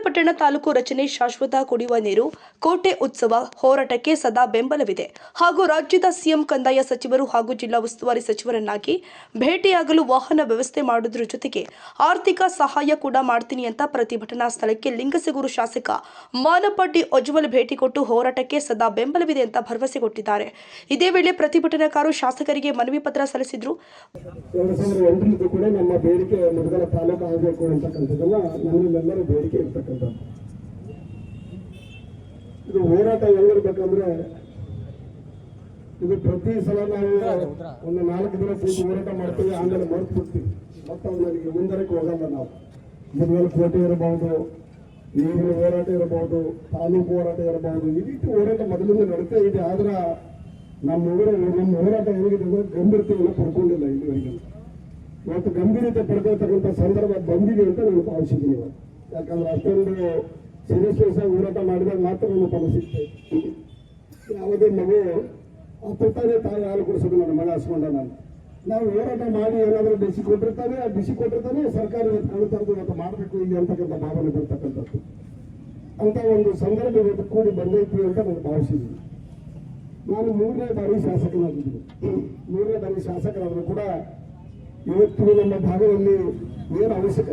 ಚನ್ನಪಟ್ಟಣ ತಾಲೂಕು ರಚನೆ, ಶಾಶ್ವತ ಕುಡಿಯುವ ನೀರು, ಕೋಟೆ ಉತ್ಸವ ಹೋರಾಟಕ್ಕೆ ಸದಾ ಬೆಂಬಲವಿದೆ ಹಾಗೂ ರಾಜ್ಯದ ಸಿಎಂ ಕಂದಾಯ ಸಚಿವರು ಹಾಗೂ ಜಿಲ್ಲಾ ಉಸ್ತುವಾರಿ ಸಚಿವರನ್ನಾಗಿ ಭೇಟಿಯಾಗಲು ವಾಹನ ವ್ಯವಸ್ಥೆ ಮಾಡುವುದರ ಜೊತೆಗೆ ಆರ್ಥಿಕ ಸಹಾಯ ಕೂಡ ಮಾಡ್ತೀನಿ ಅಂತ ಪ್ರತಿಭಟನಾ ಸ್ಥಳಕ್ಕೆ ಲಿಂಗಸಗೂರು ಶಾಸಕ ಮಾನಪ್ಪ ಉಜ್ವಲ್ ಭೇಟಿ ಕೊಟ್ಟು ಹೋರಾಟಕ್ಕೆ ಸದಾ ಬೆಂಬಲವಿದೆ ಅಂತ ಭರವಸೆ ಕೊಟ್ಟಿದ್ದಾರೆ. ಇದೇ ವೇಳೆ ಪ್ರತಿಭಟನಾಕಾರರು ಶಾಸಕರಿಗೆ ಮನವಿ ಪತ್ರ ಸಲ್ಲಿಸಿದರು. 2008 ಕೂಡ ನಮ್ಮ ಬೇಡಿಕೆ ಮೊದಲ ತಾಲೂಕು ಆಗಬೇಕು ಅಂತಕ್ಕಂಥದ್ದೆಲ್ಲ ನಮ್ಮಲ್ಲೆಲ್ಲರೂ ಬೇಡಿಕೆ ಇರ್ತಕ್ಕಂಥದ್ದು. ಇದು ಹೋರಾಟ ಹೆಂಗಿರ್ಬೇಕಂದ್ರೆ, ಇದು ಪ್ರತಿ ಸಲ ನಾವು ಒಂದು 4 ದಿನ ಕೂತು ಹೋರಾಟ ಮಾಡ್ತೀವಿ, ಆಮೇಲೆ ಮರೆತು ಬಿಡ್ತೀವಿ. ಮತ್ತು ಅದು ನನಗೆ ಮುಂದರಕ್ಕೆ ಹೋಗಲ್ಲ. ನಾವು ಮುದ್ಗಲ್ ಕೋಟೆ ಇರಬಹುದು, ನೀರಿನ ಹೋರಾಟ ಇರಬಹುದು, ತಾಲೂಕು ಹೋರಾಟ ಇರಬಹುದು, ಈ ರೀತಿ ಹೋರಾಟ ಮೊದಲಿಂದ ನಡೀತಾ ಇದೆ. ಆದ್ರೆ ನಮ್ಮ ಹೋರಾಟ ಹೇಗಿದೆ ಅಂದ್ರೆ ಗಂಭೀರತೆಯನ್ನು ಪಡ್ಕೊಂಡಿಲ್ಲ. ಇಲ್ಲಿವರೆಗೆ ಇವತ್ತು ಗಂಭೀರತೆ ಪಡ್ಕೊಳ್ತಕ್ಕಂಥ ಸಂದರ್ಭ ಬಂದಿದೆ ಅಂತ ನಾನು ಭಾವಿಸಿದ್ದೀನಿ. ಯಾಕಂದ್ರೆ ಅಷ್ಟೊಂದು ಸೀರಿಯಸ್ ಹೋರಾಟ ಮಾಡಿದಾಗ ಮಾತ್ರ ನಮ್ಮ ಫಲ ಸಿಗ್ತದೆ. ಯಾವುದೇ ಮಗು ಅಪ್ಪತ್ತಾನೆ ತಾಯಿ ಹಾಲು ಕುಡಿಸೋದು ನನ್ನ ಮಗ ಹಸ್ಕೊಂಡ. ನಾವು ಹೋರಾಟ ಮಾಡಿ ಏನಾದರೂ ಬಿಸಿ ಕೊಟ್ಟಿರ್ತಾನೆ, ಆ ಬಿಸಿ ಕೊಟ್ಟಿರ್ತಾನೆ ಸರ್ಕಾರ ಇವತ್ತು ಕಳಿತಾರದು ಇವತ್ತು ಮಾಡಬೇಕು ಇಲ್ಲಿ ಅಂತಕ್ಕಂಥ ಭಾವನೆ ಬರ್ತಕ್ಕಂಥದ್ದು. ಅಂತ ಒಂದು ಸಂದರ್ಭ ಇವತ್ತು ಕೂಡಿ ಬಂದೈತಿ ಅಂತ ನಾನು ಭಾವಿಸಿದ್ದೀನಿ. ನಾನು 3ನೇ ಬಾರಿ ಶಾಸಕನಾಗಿದ್ದೀನಿ. 3ನೇ ಬಾರಿ ಶಾಸಕರಾದರೂ ಕೂಡ ಇವತ್ತು ನಮ್ಮ ಭಾಗದಲ್ಲಿ ಏನು ಅವಶ್ಯಕತೆ